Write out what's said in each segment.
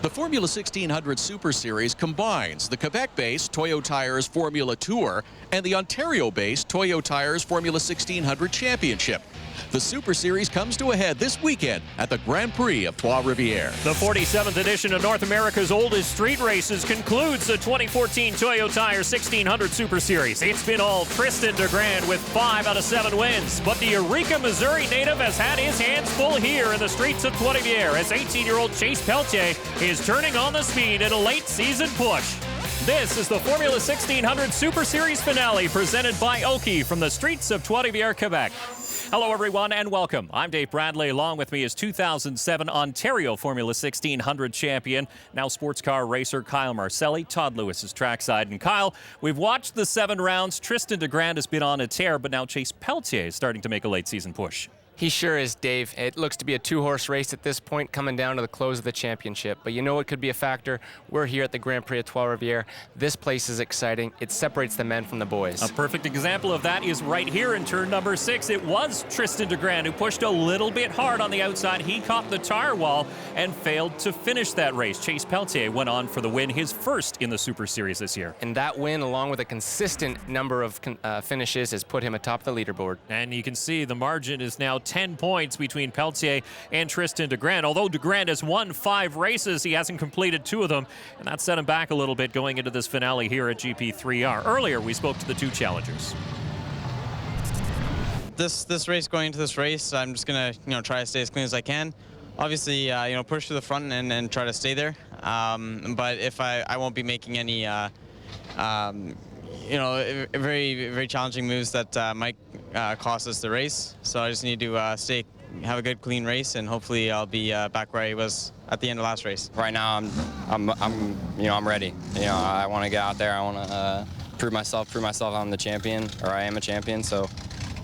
The Formula 1600 Super Series combines the Quebec-based Toyo Tires Formula Tour and the Ontario-based Toyo Tires Formula 1600 Championship. The Super Series comes to a head this weekend at the Grand Prix of Trois-Rivières. The 47th edition of North America's oldest street races concludes the 2014 Toyo Tires 1600 Super Series. It's been all Tristan DeGrand with 5 out of 7 wins, but the Eureka, Missouri native has had his hands full here in the streets of Trois-Rivières as 18-year-old Chase Pelletier is turning on the speed in a late season push. This is the Formula 1600 Super Series Finale presented by OKI from the streets of Trois-Rivières, Quebec. Hello, everyone, and welcome. I'm Dave Bradley. Along with me is 2007 Ontario Formula 1600 champion, now sports car racer Kyle Marcelli. Todd Lewis is trackside. And Kyle, we've watched the 7 rounds. Tristan DeGrand has been on a tear, but now Chase Pelletier is starting to make a late season push. He sure is, Dave. It looks to be a 2-horse race at this point, coming down to the close of the championship. But you know what could be a factor? We're here at the Grand Prix Trois-Rivières. This place is exciting. It separates the men from the boys. A perfect example of that is right here in turn number 6. It was Tristan DeGrand who pushed a little bit hard on the outside. He caught the tire wall and failed to finish that race. Chase Pelletier went on for the win, his first in the Super Series this year. And that win, along with a consistent number of finishes, has put him atop the leaderboard. And you can see the margin is now 10 points between Pelletier and Tristan DeGrand. Although DeGrand has won 5 races, he hasn't completed 2 of them, and that set him back a little bit going into this finale here at GP3R. Earlier, we spoke to the 2 challengers. This race, going into this race, I'm just gonna try to stay as clean as I can. Obviously, push to the front and try to stay there. But if I won't be making any very challenging moves that might cost us the race. So I just need to have a good, clean race, and hopefully I'll be back where I was at the end of last race. Right now, I'm ready. I want to get out there. I want to prove myself I'm the champion, or I am a champion. So,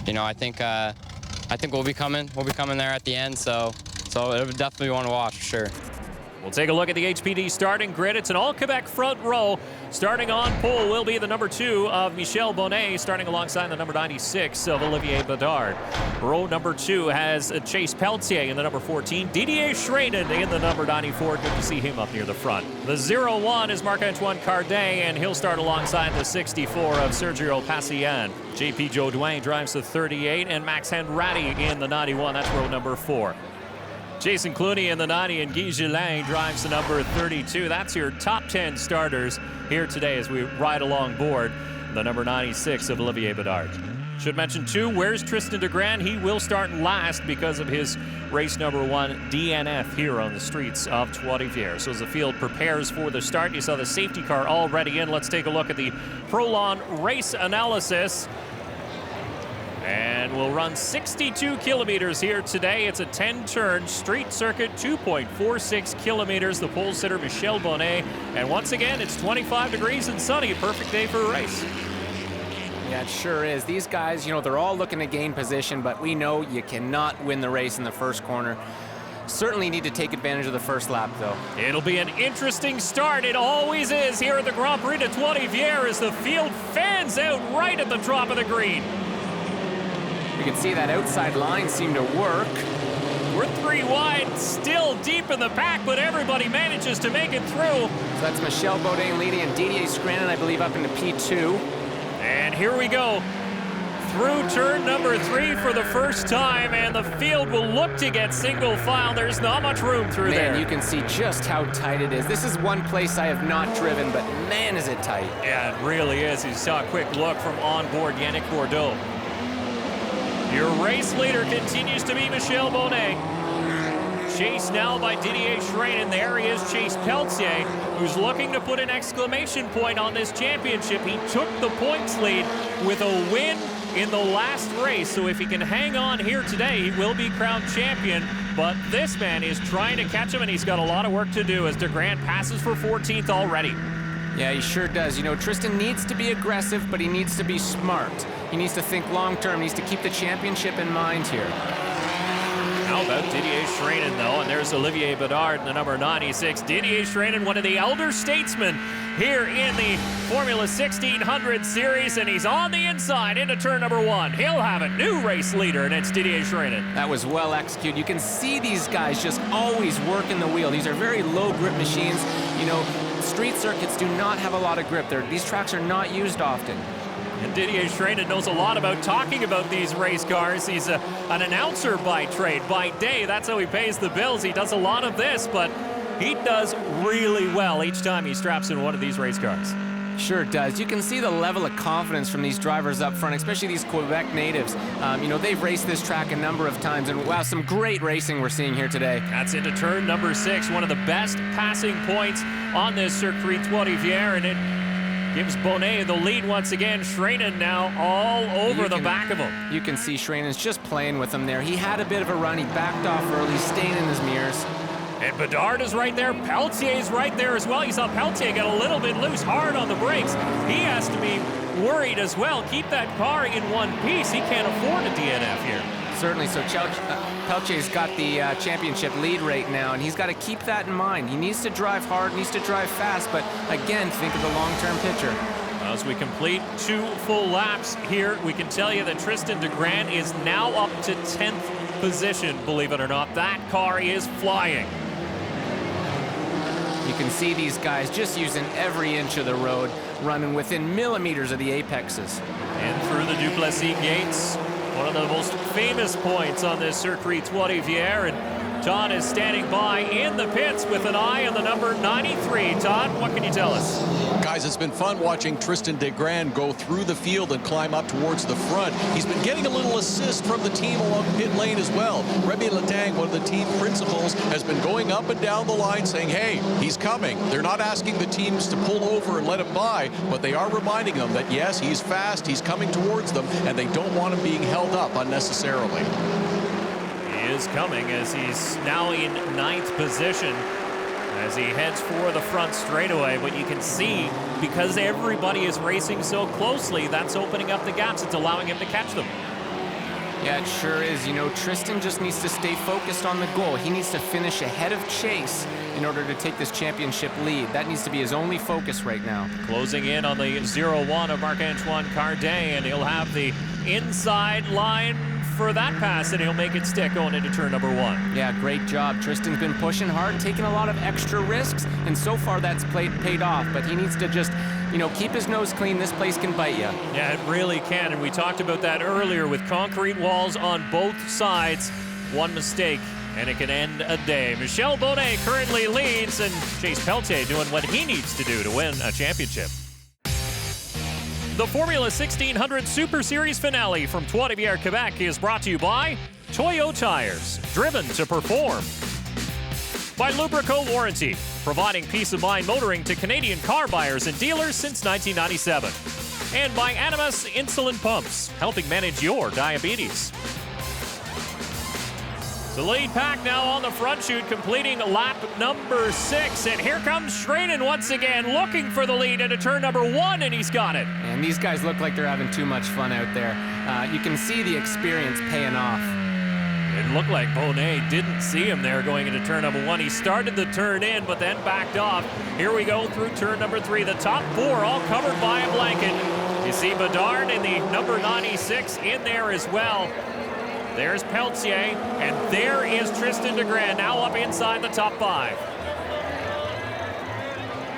I think we'll be coming there at the end. So it'll definitely be one to watch for sure. We'll take a look at the HPD starting grid. It's an all-Quebec front row. Starting on pole will be the number 2 of Michel Bonnet, starting alongside the number 96 of Olivier Bedard. Row number 2 has Chase Pelletier in the number 14, Didier Schraden in the number 94. Good to see him up near the front. The 01 is Marc-Antoine Cardet, and he'll start alongside the 64 of Sergio Passian. JP Jodouin drives the 38, and Max Hanratty in the 91. That's row number 4. Jason Clooney in the 90 and Guy Gillin drives the number 32. That's your top 10 starters here today as we ride along board the number 96 of Olivier Bedard. Should mention too, where's Tristan DeGrand? He will start last because of his race number 1 DNF here on the streets of Trois-Rivières. So as the field prepares for the start, you saw the safety car already in. Let's take a look at the Prolon race analysis. And we'll run 62 kilometers here today. It's a 10-turn street circuit, 2.46 kilometers. The pole sitter, Michel Bonnet. And once again, it's 25 degrees and sunny. A perfect day for a race. Yeah, it sure is. These guys, they're all looking to gain position, but we know you cannot win the race in the first corner. Certainly need to take advantage of the first lap, though. It'll be an interesting start. It always is here at the Grand Prix de Trois-Rivières as the field fans out right at the top of the green. You can see that outside line seem to work. We're 3 wide, still deep in the pack, but everybody manages to make it through. So that's Michel Bonnet leading, and Didier Schraden, I believe, up into P2. And here we go. Through turn number 3 for the first time, and the field will look to get single file. There's not much room through there. Man, you can see just how tight it is. This is one place I have not driven, but man, is it tight. Yeah, it really is. You saw a quick look from onboard Yannick Bordeaux. Your race leader continues to be Michel Bonnet. Chased now by Didier Schraden. There he is, Chase Pelletier, who's looking to put an exclamation point on this championship. He took the points lead with a win in the last race. So if he can hang on here today, he will be crowned champion. But this man is trying to catch him, and he's got a lot of work to do as DeGrand passes for 14th already. Yeah, he sure does. Tristan needs to be aggressive, but he needs to be smart. He needs to think long-term, needs to keep the championship in mind here. How about Didier Schreinen, though? And there's Olivier Bedard in the number 96. Didier Schreinen, one of the elder statesmen here in the Formula 1600 Series, and he's on the inside into turn number 1. He'll have a new race leader, and it's Didier Schreinen. That was well executed. You can see these guys just always working the wheel. These are very low grip machines. You know, street circuits do not have a lot of grip. These tracks are not used often. And Didier Schreinen knows a lot about talking about these race cars. He's an announcer by trade. By day, that's how he pays the bills. He does a lot of this, but he does really well each time he straps in one of these race cars. Sure does. You can see the level of confidence from these drivers up front, especially these Quebec natives. You know, they've raced this track a number of times, and wow, some great racing we're seeing here today. That's into turn number 6, one of the best passing points on this Circuit Trois-Rivières, and it gives Bonnet the lead once again. Schreinen now all over the back of him. You can see Schrenen's just playing with him there. He had a bit of a run. He backed off early, staying in his mirrors. And Bedard is right there. Peltier's right there as well. You saw Peltier get a little bit loose, hard on the brakes. He has to be worried as well. Keep that car in one piece. He can't afford a DNF here. Certainly. So Peltier's got the championship lead right now, and he's got to keep that in mind. He needs to drive hard, needs to drive fast, but again, think of the long-term picture. As we complete 2 full laps here, we can tell you that Tristan DeGrand is now up to 10th position, believe it or not. That car is flying. You can see these guys just using every inch of the road, running within millimeters of the apexes. And through the Duplessis gates, one of the most famous points on this Circuit Trois-Rivières, and Todd is standing by in the pits with an eye on the number 93. Todd, what can you tell us? Guys, it's been fun watching Tristan DeGrand go through the field and climb up towards the front. He's been getting a little assist from the team along pit lane as well. Remy Letang, one of the team principals, has been going up and down the line saying, hey, he's coming. They're not asking the teams to pull over and let him by, but they are reminding them that, yes, he's fast, he's coming towards them, and they don't want him being held up unnecessarily. He is coming as he's now in 9th position as he heads for the front straightaway. But you can see, because everybody is racing so closely, that's opening up the gaps. It's allowing him to catch them. Yeah, it sure is. You know, Tristan just needs to stay focused on the goal. He needs to finish ahead of Chase in order to take this championship lead. That needs to be his only focus right now. Closing in on the 0-1 of Marc-Antoine Cardet, and he'll have the inside line for that pass, and he'll make it stick going into turn number 1. Yeah, great job. Tristan's been pushing hard, taking a lot of extra risks, and so far that's paid off, but he needs to just, you know, keep his nose clean. This place can bite you. Yeah, it really can, and we talked about that earlier with concrete walls on both sides. One mistake, and it can end a day. Michel Bonnet currently leads, and Chase Peltier doing what he needs to do to win a championship. The Formula 1600 Super Series Finale from Trois-Rivières, Quebec is brought to you by Toyo Tires, driven to perform. By Lubrico Warranty, providing peace of mind motoring to Canadian car buyers and dealers since 1997. And by Animas Insulin Pumps, helping manage your diabetes. The lead pack now on the front chute, completing lap number 6. And here comes Schreinen once again, looking for the lead into turn number 1, and he's got it. And these guys look like they're having too much fun out there. You can see the experience paying off. It looked like Bonnet didn't see him there going into turn number 1. He started the turn in, but then backed off. Here we go through turn number 3. The top 4 all covered by a blanket. You see Bedard and the number 96 in there as well. There's Peltier, and there is Tristan DeGrand, now up inside the top 5.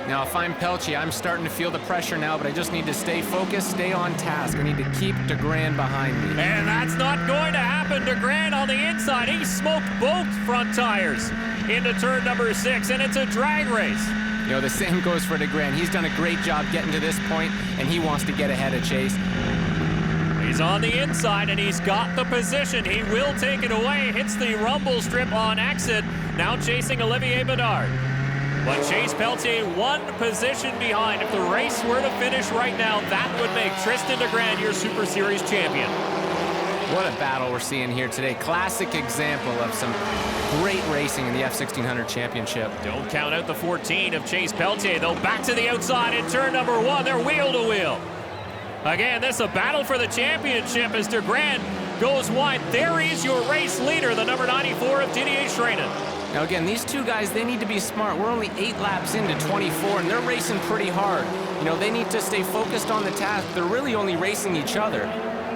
Now, if I'm Peltier, I'm starting to feel the pressure now, but I just need to stay focused, stay on task. I need to keep DeGrand behind me. And that's not going to happen. DeGrand on the inside. He smoked both front tires into turn number 6, and it's a drag race. You know, the same goes for DeGrand. He's done a great job getting to this point, and he wants to get ahead of Chase. He's on the inside, and he's got the position. He will take it away. Hits the rumble strip on exit. Now chasing Olivier Bedard. But Chase Peltier 1 position behind. If the race were to finish right now, that would make Tristan DeGrand your Super Series champion. What a battle we're seeing here today. Classic example of some great racing in the F1600 Championship. Don't count out the 14 of Chase Peltier, though. Back to the outside in turn number 1. They're wheel to wheel. Again, this is a battle for the championship as DeGrand goes wide. There is your race leader, the number 94 of Didier Schreinen. Now again, these two guys, they need to be smart. We're only 8 laps into 24, and they're racing pretty hard. You know, they need to stay focused on the task. They're really only racing each other.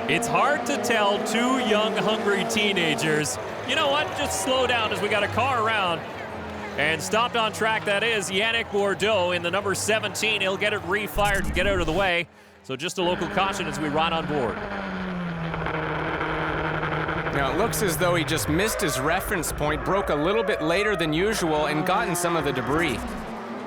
It's hard to tell two young, hungry teenagers. You know what? Just slow down as we got a car around. And stopped on track, that is Yannick Bourdeau in the number 17. He'll get it refired to get out of the way. So just a local caution as we ride on board. Now, it looks as though he just missed his reference point, broke a little bit later than usual, and gotten some of the debris.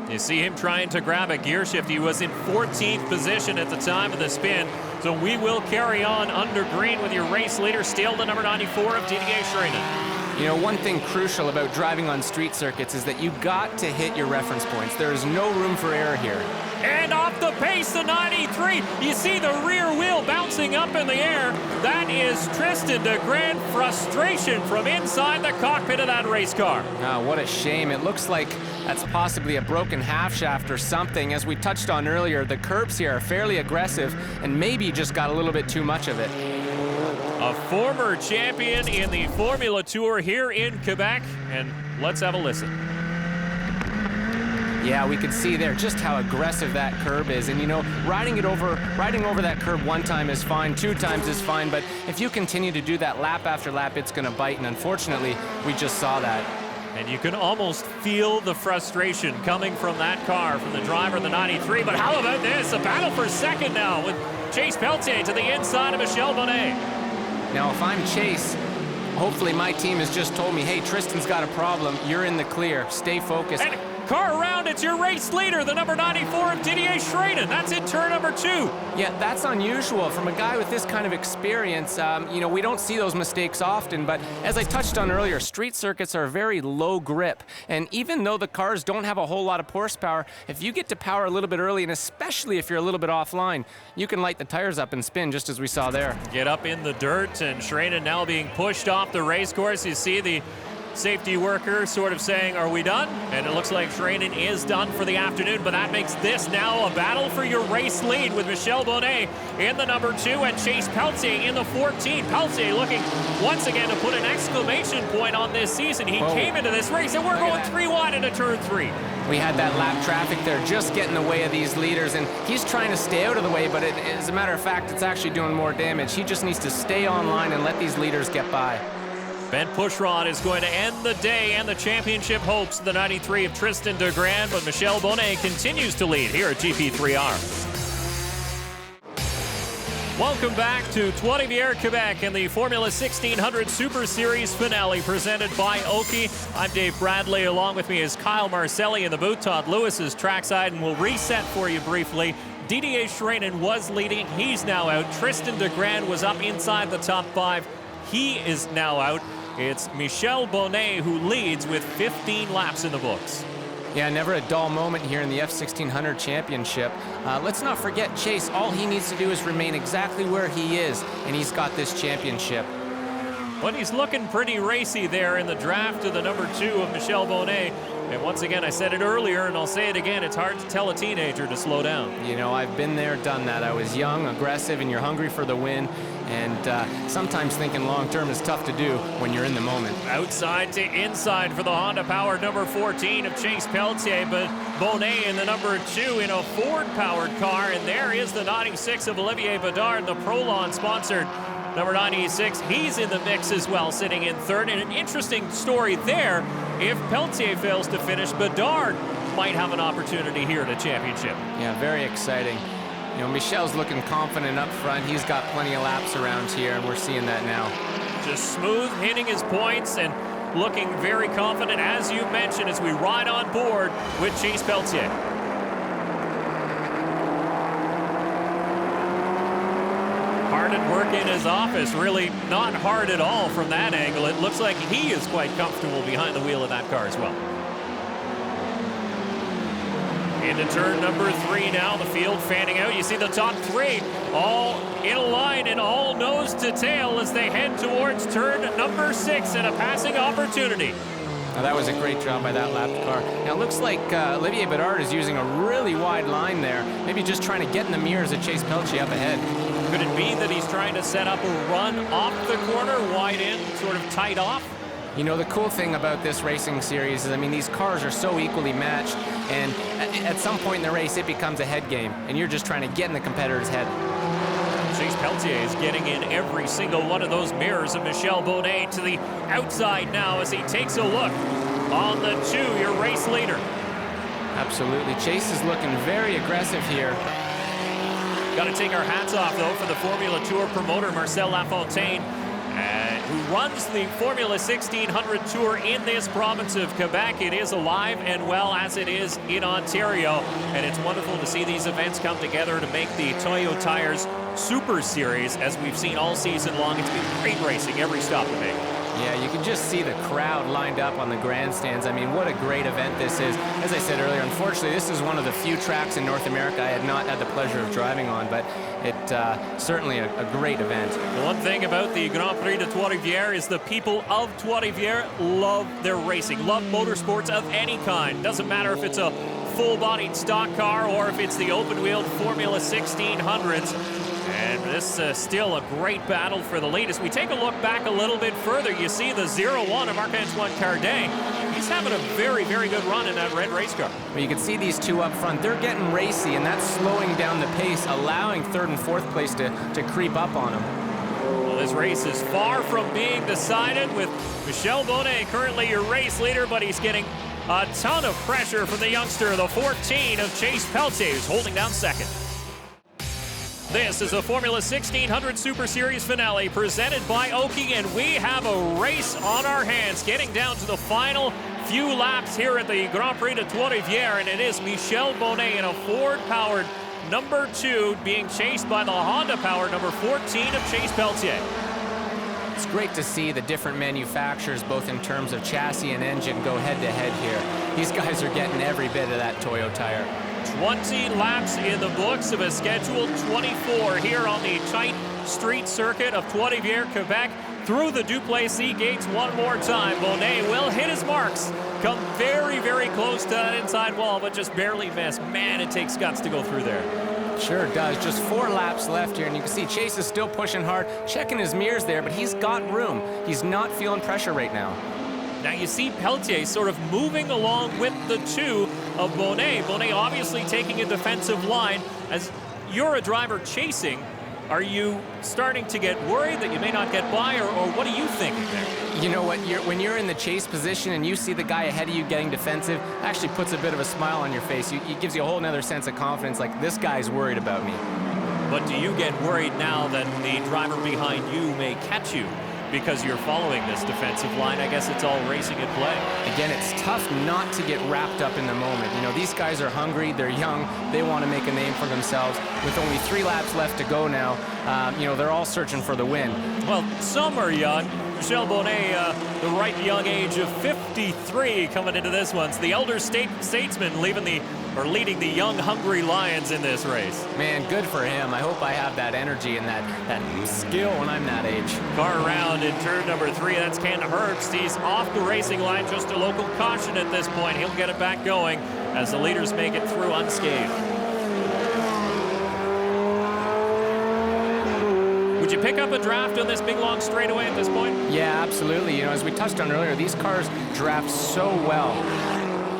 You see him trying to grab a gear shift. He was in 14th position at the time of the spin. So we will carry on under green with your race leader, still the number 94 of Didier Schreinen. You know, one thing crucial about driving on street circuits is that you got to hit your reference points. There is no room for error here. And off the pace, the 93. You see the rear wheel bouncing up in the air. That is Tristan de Grand. Frustration from inside the cockpit of that race car. Ah, what a shame. It looks like that's possibly a broken half shaft or something. As we touched on earlier, the curbs here are fairly aggressive and maybe just got a little bit too much of it. A former champion in the Formula Tour here in Quebec, and let's have a listen. Yeah, we could see there just how aggressive that curb is. And you know, riding over that curb one time is fine, 2 times is fine, but if you continue to do that lap after lap, it's gonna bite, and unfortunately, we just saw that. And you can almost feel the frustration coming from that car, from the driver, the 93. But how about this? A battle for second now with Chase Pelletier to the inside of Michel Bonnet. Now, if I'm Chase, hopefully my team has just told me, hey, Tristan's got a problem. You're in the clear. Stay focused. And car around, it's your race leader, the number 94 of Didier Schreinen. That's in turn number 2. Yeah, that's unusual from a guy with this kind of experience. You know, we don't see those mistakes often, but as I touched on earlier, street circuits are very low grip. And even though the cars don't have a whole lot of horsepower, if you get to power a little bit early, and especially if you're a little bit offline, you can light the tires up and spin, just as we saw there. Get up in the dirt, and Schreinen now being pushed off the race course. You see the safety worker sort of saying, are we done? And it looks like Schreinen is done for the afternoon, but that makes this now a battle for your race lead with Michel Bonnet in the number 2 and Chase Pelletier in the 14. Pelletier looking once again to put an exclamation point on this season. He came into this race, and we're going 3 wide into turn 3. We had that lap traffic there just getting in the way of these leaders, and he's trying to stay out of the way, but as a matter of fact, it's actually doing more damage. He just needs to stay online and let these leaders get by. Ben Pushrod is going to end the day and the championship hopes of the 93 of Tristan de Grand, but Michel Bonnet continues to lead here at GP3R. Welcome back to Trois-Rivières, Quebec, and the Formula 1600 Super Series Finale presented by OKI. I'm Dave Bradley. Along with me is Kyle Marcelli in the booth. Todd Lewis is trackside, and we'll reset for you briefly. Didier Schreinen was leading. He's now out. Tristan de Grand was up inside the top 5. He is now out. It's Michel Bonnet who leads with 15 laps in the books. Yeah, never a dull moment here in the F1600 Championship. Let's not forget Chase. All he needs to do is remain exactly where he is, and he's got this championship. But he's looking pretty racy there in the draft to the number 2 of Michel Bonnet. And once again, I said it earlier, and I'll say it again, it's hard to tell a teenager to slow down. You know, I've been there, done that. I was young, aggressive, and you're hungry for the win. And sometimes thinking long-term is tough to do when you're in the moment. Outside to inside for the Honda-powered number 14 of Chase Pelletier, but Bonnet in the number 2 in a Ford-powered car. And there is the 96 of Olivier Bedard, the Prolon-sponsored number 96. He's in the mix as well, sitting in 3rd. And an interesting story there, if Pelletier fails to finish, Bedard might have an opportunity here at a championship. Yeah, very exciting. You know, Michel's looking confident up front. He's got plenty of laps around here, and we're seeing that now. Just smooth, hitting his points, and looking very confident, as you mentioned, as we ride on board with Chase Pelletier. Hard at work in his office, really not hard at all from that angle. It looks like he is quite comfortable behind the wheel of that car as well. Into turn number 3 now, the field fanning out. You see the top 3 all in a line and all nose to tail as they head towards turn number 6 and a passing opportunity. Now, that was a great job by that lapped car. Now, it looks like Olivier Bedard is using a really wide line there, maybe just trying to get in the mirrors of Chase Pelletier up ahead. Could it be that he's trying to set up a run off the corner, wide in, sort of tight off? You know, the cool thing about this racing series is, I mean, these cars are so equally matched, and at some point in the race, it becomes a head game, and you're just trying to get in the competitor's head. Chase Peltier is getting in every single one of those mirrors of Michel Bonnet to the outside now as he takes a look on the 2, your race leader. Absolutely. Chase is looking very aggressive here. Got to take our hats off, though, for the Formula Tour promoter, Marcel Lafontaine, who runs the Formula 1600 Tour in this province of Quebec. It is alive and well as it is in Ontario, and it's wonderful to see these events come together to make the Toyo Tires Super Series, as we've seen all season long. It's been great racing every stop we make. Yeah, you can just see the crowd lined up on the grandstands. I mean, what a great event this is. As I said earlier, unfortunately, this is one of the few tracks in North America I had not had the pleasure of driving on, but it certainly a great event. The one thing about the Grand Prix de Trois-Rivières is the people of Trois-Rivières love their racing, love motorsports of any kind. Doesn't matter if it's a full-bodied stock car or if it's the open-wheeled Formula 1600s. And this is still a great battle for the lead. As we take a look back a little bit further, you see the 0-1 of Marc-Antoine Cardet. He's having a very, very good run in that red race car. Well, you can see these two up front. They're getting racy, and that's slowing down the pace, allowing 3rd and 4th place to creep up on them. Well, this race is far from being decided, with Michel Bonnet currently your race leader, but he's getting a ton of pressure from the youngster, the 14 of Chase Peltier, who's holding down 2nd. This is a Formula 1600 Super Series Finale presented by OKI, and we have a race on our hands, getting down to the final few laps here at the Grand Prix de Trois-Rivières, and it is Michel Bonnet in a Ford-powered number 2 being chased by the Honda-powered number 14 of Chase Peltier. It's great to see the different manufacturers, both in terms of chassis and engine, go head-to-head here. These guys are getting every bit of that Toyo tire. 20 laps in the books of a scheduled 24 here on the tight street circuit of Trois-Rivières, Quebec. Through the Duplessis gates one more time. Bonnet will hit his marks. Come very, very close to that inside wall, but just barely miss. Man, it takes guts to go through there. Sure does. Just 4 laps left here, and you can see Chase is still pushing hard, checking his mirrors there, but he's got room. He's not feeling pressure right now. Now you see Peltier sort of moving along with the 2 of Bonnet. Bonnet obviously taking a defensive line. As you're a driver chasing, are you starting to get worried that you may not get by, or what are you thinking there? You know what, when you're in the chase position and you see the guy ahead of you getting defensive, actually puts a bit of a smile on your face. It gives you a whole nother sense of confidence, like, this guy's worried about me. But do you get worried now that the driver behind you may catch you because you're following this defensive line? I guess it's all racing at play. Again, it's tough not to get wrapped up in the moment. You know, these guys are hungry, they're young, they want to make a name for themselves. With only 3 laps left to go now, you know, they're all searching for the win. Well, some are young. Michel Bonnet, the ripe young age of 53 coming into this one. It's the elder statesman leading the young, hungry Lions in this race. Man, good for him. I hope I have that energy and that skill when I'm that age. Car around in turn number 3. That's Ken Herbst. He's off the racing line. Just a local caution at this point. He'll get it back going as the leaders make it through unscathed. Would you pick up a draft on this big long straightaway at this point? Yeah, absolutely. You know, as we touched on earlier, these cars draft so well.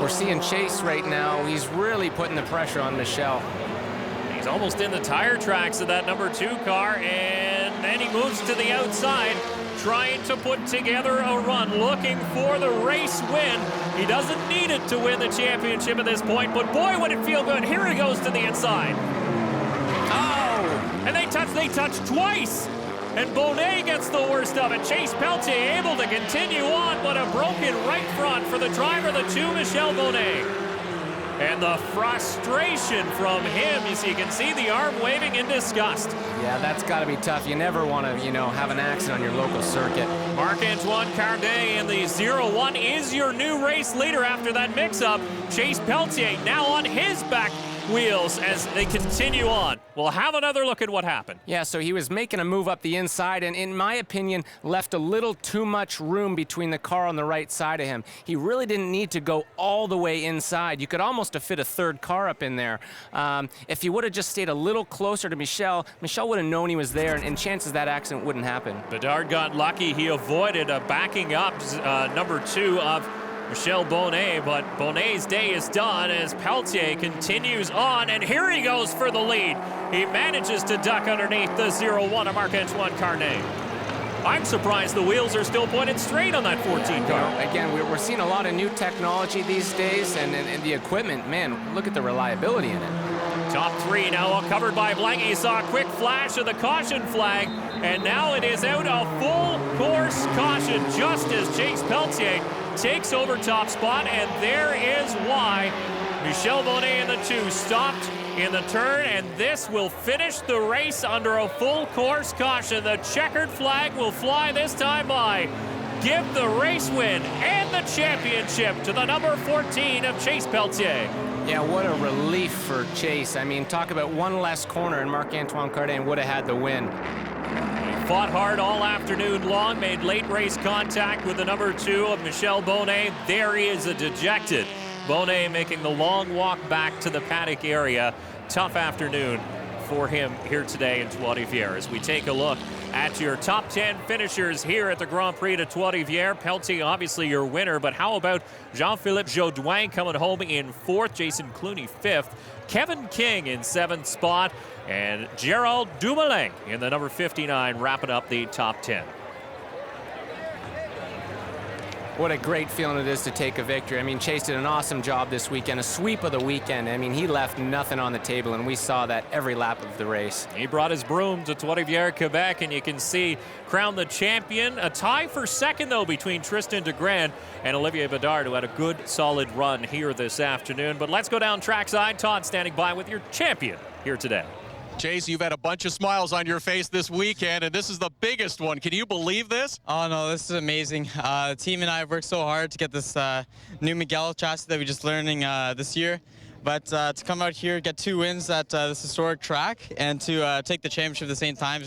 We're seeing Chase right now. He's really putting the pressure on Michel. He's almost in the tire tracks of that number 2 car, and then he moves to the outside, trying to put together a run, looking for the race win. He doesn't need it to win the championship at this point, but boy, would it feel good. Here he goes to the inside. And they touch twice. And Bonnet gets the worst of it. Chase Peltier able to continue on, but a broken right front for the driver, the 2, Michel Bonnet. And the frustration from him, you can see the arm waving in disgust. Yeah, that's got to be tough. You never want to, you know, have an accident on your local circuit. Marc-Antoine Cardet in the 0-1 is your new race leader after that mix-up. Chase Peltier now on his back wheels as they continue on. We'll have another look at what happened. Yeah, so he was making a move up the inside and, in my opinion, left a little too much room between the car on the right side of him. He really didn't need to go all the way inside. You could almost have fit a third car up in there. If he would have just stayed a little closer to Michel, Michel would have known he was there, and chances that accident wouldn't happen. Bedard got lucky. He avoided a backing up number 2 of Michel Bonnet, but Bonnet's day is done as Pelletier continues on, and here he goes for the lead. He manages to duck underneath the 0-1 of Marc-Antoine Carnet. I'm surprised the wheels are still pointed straight on that 14 car. Again, we're seeing a lot of new technology these days, and the equipment, man, look at the reliability in it. Top 3 now all covered by Blank. You saw a quick flash of the caution flag, and now it is out a full course caution just as Chase Pelletier takes over top spot, and there is why Michel Bonnet and the 2 stopped in the turn, and this will finish the race under a full course caution. The checkered flag will fly this time by. Give the race win and the championship to the number 14 of Chase Pelletier. Yeah, what a relief for Chase. I mean, talk about one less corner, and Marc-Antoine Carnet would have had the win. He fought hard all afternoon long, made late race contact with the number 2 of Michel Bonnet. There he is, a dejected Bonnet, making the long walk back to the paddock area. Tough afternoon for him here today in Trois-Rivières. As we take a look at your top 10 finishers here at the Grand Prix de Trois-Rivières. Pelletier, obviously your winner, but how about Jean-Philippe Jaudoin coming home in 4th, Jason Clooney 5th, Kevin King in 7th spot, and Gerald Dumoulin in the number 59 wrapping up the top 10. What a great feeling it is to take a victory. I mean, Chase did an awesome job this weekend, a sweep of the weekend. I mean, he left nothing on the table, and we saw that every lap of the race. He brought his broom to Trois-Rivières, Quebec, and you can see crowned the champion. A tie for second, though, between Tristan DeGrand and Olivier Bedard, who had a good, solid run here this afternoon. But let's go down trackside. Todd standing by with your champion here today. Chase, you've had a bunch of smiles on your face this weekend, and this is the biggest one. Can you believe this? Oh no, this is amazing. The team and I have worked so hard to get this new Miguel chassis that we're just learning this year. But to come out here, get 2 wins at this historic track, and to take the championship at the same time,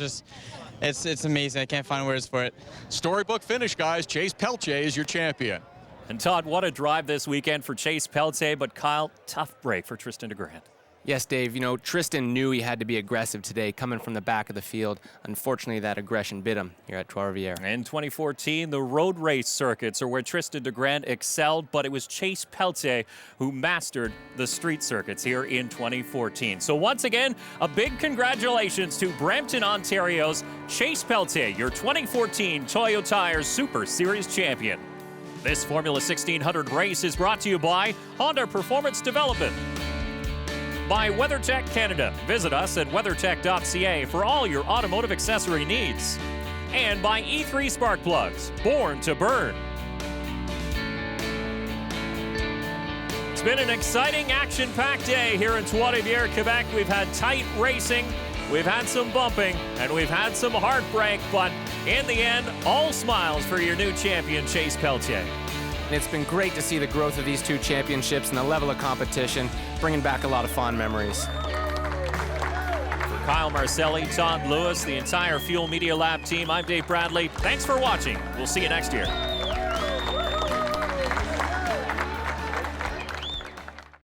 it's amazing. I can't find words for it. Storybook finish, guys. Chase Pelletier is your champion. And Todd, what a drive this weekend for Chase Pelletier, but Kyle, tough break for Tristan DeGrand. Yes, Dave, you know, Tristan knew he had to be aggressive today, coming from the back of the field. Unfortunately, that aggression bit him here at Trois-Rivières. In 2014, the road race circuits are where Tristan DeGrand excelled, but it was Chase Pelletier who mastered the street circuits here in 2014. So once again, a big congratulations to Brampton, Ontario's Chase Pelletier, your 2014 Toyo Tires Super Series champion. This Formula 1600 race is brought to you by Honda Performance Development, by WeatherTech Canada. Visit us at weathertech.ca for all your automotive accessory needs. And by E3 Spark Plugs, born to burn. It's been an exciting, action-packed day here in Trois-Rivières, Quebec. We've had tight racing, we've had some bumping, and we've had some heartbreak, but in the end, all smiles for your new champion, Chase Pelletier. And it's been great to see the growth of these 2 championships and the level of competition, bringing back a lot of fond memories. For Kyle Marcelli, Todd Lewis, the entire Fuel Media Lab team, I'm Dave Bradley. Thanks for watching. We'll see you next year.